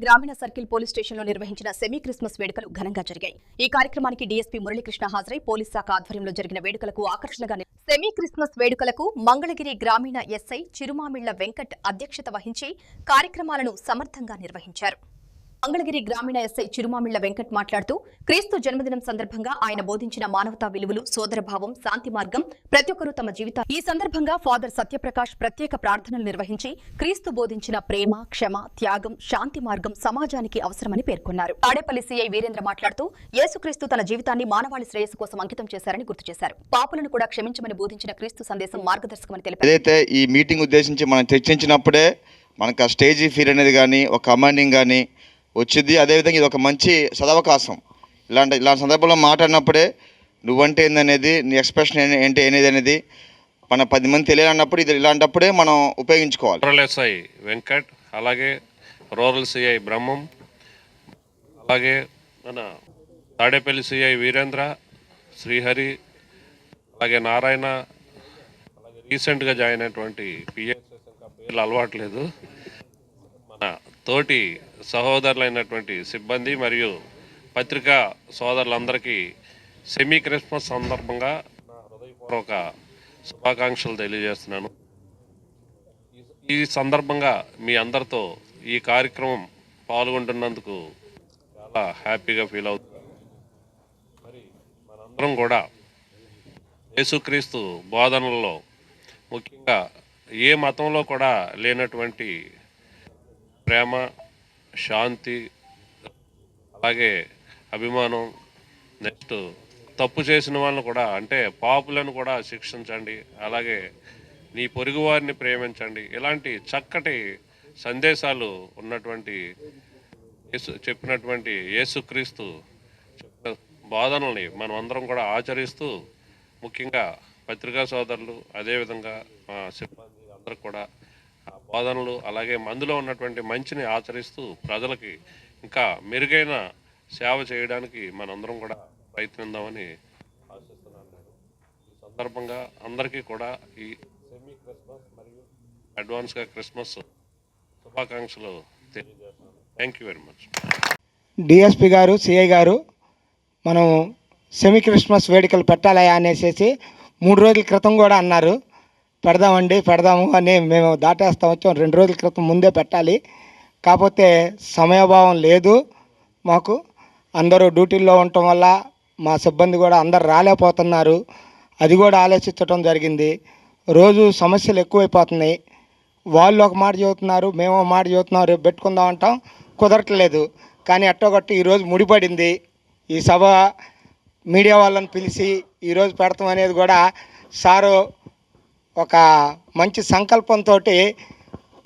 గ్రామీణ circle police స్టేషన్లో నిర్వహించిన సెమీ క్రిస్మస్ వేడుకలు ఘనంగా జరిగాయి. ఈ కార్యక్రమానికి డీఎస్పీ మురళీకృష్ణ హాజరై పోలీస్ శాఖ ఆధ్వర్యంలో జరిగిన వేడుకలకు ఆకర్షణగా సెమీ క్రిస్మస్ వేడుకలకు మంగళగిరి గ్రామీణ ఎస్ఐ చిరుమామిళ్ల వెంకట్ అధ్యక్షత వహించి కార్యక్రమాలను సమర్థంగా నిర్వహించారు. మంగళగిరి గ్రామీణ ఎస్ఐ చిరుమామిళ్ల వెంకట్ మాట్లాడుతూ క్రీస్తు జన్మదినం సందర్భంగా ఆయన బోధించిన మానవతా విలువలు, సోదరభావం, శాంతి మార్గం ప్రతి ఒక్కరూ తమ జీవితం. ఈ సందర్భంగా ఫాదర్ సత్యప్రకాష్ ప్రత్యేక ప్రార్థనలు నిర్వహించి క్రీస్తు బోధించిన ప్రేమ, క్షమ, త్యాగం, శాంతి మార్గం సమాజానికి అవసరమని పేర్కొన్నారు. తాడేపల్లి సీఐ వీరేంద్ర మాట్లాడుతూ యేసుక్రీస్తు తన జీవితాన్ని మానవాళి శ్రేయస్సు కోసం అంకితం చేశారని గుర్తు చేశారు. పాపులను కూడా క్షమించమని బోధించిన క్రీస్తు సందేశం మార్గదర్శకమని తెలిపారు. ఏదైతే ఈ మీటింగ్ ఉద్దేశించి మనం చర్చించినప్పుడే మనకు ఆ స్టేజీ ఫీర్ అనేది కానీ, ఒక కమాండింగ్ కానీ వచ్చింది. అదేవిధంగా ఇది ఒక మంచి సదవకాశం. ఇలాంటి సందర్భంలో మాట్లాడినప్పుడే నువ్వంటే ఏందనేది, నీ ఎక్స్ప్రెషన్ ఏంటి అనేది మన 10 మంది తెలియాలన్నప్పుడు ఇది ఇలాంటప్పుడే మనం ఉపయోగించుకోవాలి. రూరల్ ఎస్ఐ వెంకట్, అలాగే రూరల్ సిఐ బ్రహ్మం, అలాగే మన తాడేపల్లి సిఐ వీరేంద్ర, శ్రీహరి, అలాగే నారాయణ, అలాగే రీసెంట్గా జాయిన్ అయినటువంటి పిఎస్ఎస్, ఇంకా పేర్లు అలవాట్లేదు, మన తోటి సహోదరులైనటువంటి సిబ్బంది మరియు పత్రికా సోదరులందరికీ సెమీ క్రిస్మస్ సందర్భంగా నా హృదయపూర్వక శుభాకాంక్షలు తెలియజేస్తున్నాను. ఈ సందర్భంగా మీ అందరితో ఈ కార్యక్రమం పాల్గొంటున్నందుకు చాలా హ్యాపీగా ఫీల్ అవుతున్నాను. మరి మనందరం కూడా యేసుక్రీస్తు బోధనల్లో ముఖ్యంగా ఏ మతంలో కూడా లేనటువంటి ప్రేమ, శాంతి, అలాగే అభిమానం, నెక్స్ట్ తప్పు చేసిన వాళ్ళను కూడా, అంటే పాపులను కూడా శిక్షించండి, అలాగే నీ పొరుగు వారిని ప్రేమించండి, ఇలాంటి చక్కటి సందేశాలు ఉన్నటువంటి చెప్పినటువంటి యేసుక్రీస్తు బోధనల్ని మనం అందరం కూడా ఆచరిస్తూ, ముఖ్యంగా పత్రికా సోదరులు, అదేవిధంగా మా సిబ్బంది అందరూ కూడా ఆ బోధనలు, అలాగే మందులో ఉన్నటువంటి మంచిని ఆచరిస్తూ ప్రజలకి ఇంకా మెరుగైన సేవ చేయడానికి మనందరం కూడా ప్రయత్నిద్దామని ఆశిస్తున్నాను. ఈ సందర్భంగా అందరికీ కూడా ఈ సెమీ క్రిస్మస్ మరియు అడ్వాన్స్గా క్రిస్మస్ శుభాకాంక్షలు తెలియజేస్తున్నాను. Thank you very much. DSP గారు, సిఐ గారు, మనం సెమీ క్రిస్మస్ వేడుకలు పెట్టాలి అనేసి 3 రోజుల క్రితం కూడా అన్నారు. పెడదాము అని మేము దాటేస్తాం వచ్చాం. 2 రోజుల క్రితం ముందే పెట్టాలి, కాకపోతే సమయభావం లేదు మాకు. అందరూ డ్యూటీల్లో ఉండటం వల్ల మా సిబ్బంది కూడా అందరు రాలేకపోతున్నారు. అది కూడా ఆలోచించడం జరిగింది. రోజు సమస్యలు ఎక్కువైపోతున్నాయి. వాళ్ళు ఒక మాట చెబుతున్నారు, మేము ఒక మాట చెబుతున్నాం, రేపు పెట్టుకుందాం అంటాం, కుదరట్లేదు. కానీ అట్టొకటి ఈరోజు ముడిపడింది. ఈ సభ మీడియా వాళ్ళని పిలిచి ఈరోజు పెడతాం అనేది కూడా సారు ఒక మంచి సంకల్పంతో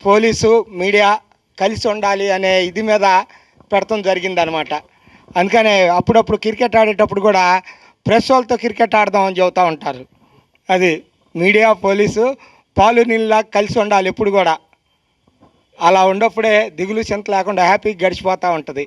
పోలీసు, మీడియా కలిసి ఉండాలి అనే ఇది మీద పెడతాం జరిగిందనమాట. అందుకనే అప్పుడప్పుడు క్రికెట్ ఆడేటప్పుడు కూడా ప్రెస్ వాళ్ళతో క్రికెట్ ఆడదామని చెబుతూ ఉంటారు. అది మీడియా, పోలీసు పాలు నీళ్ళ కలిసి ఉండాలి ఎప్పుడు కూడా. అలా ఉన్నప్పుడే దిగులు చింత లేకుండా హ్యాపీగా గడిచిపోతూ ఉంటుంది.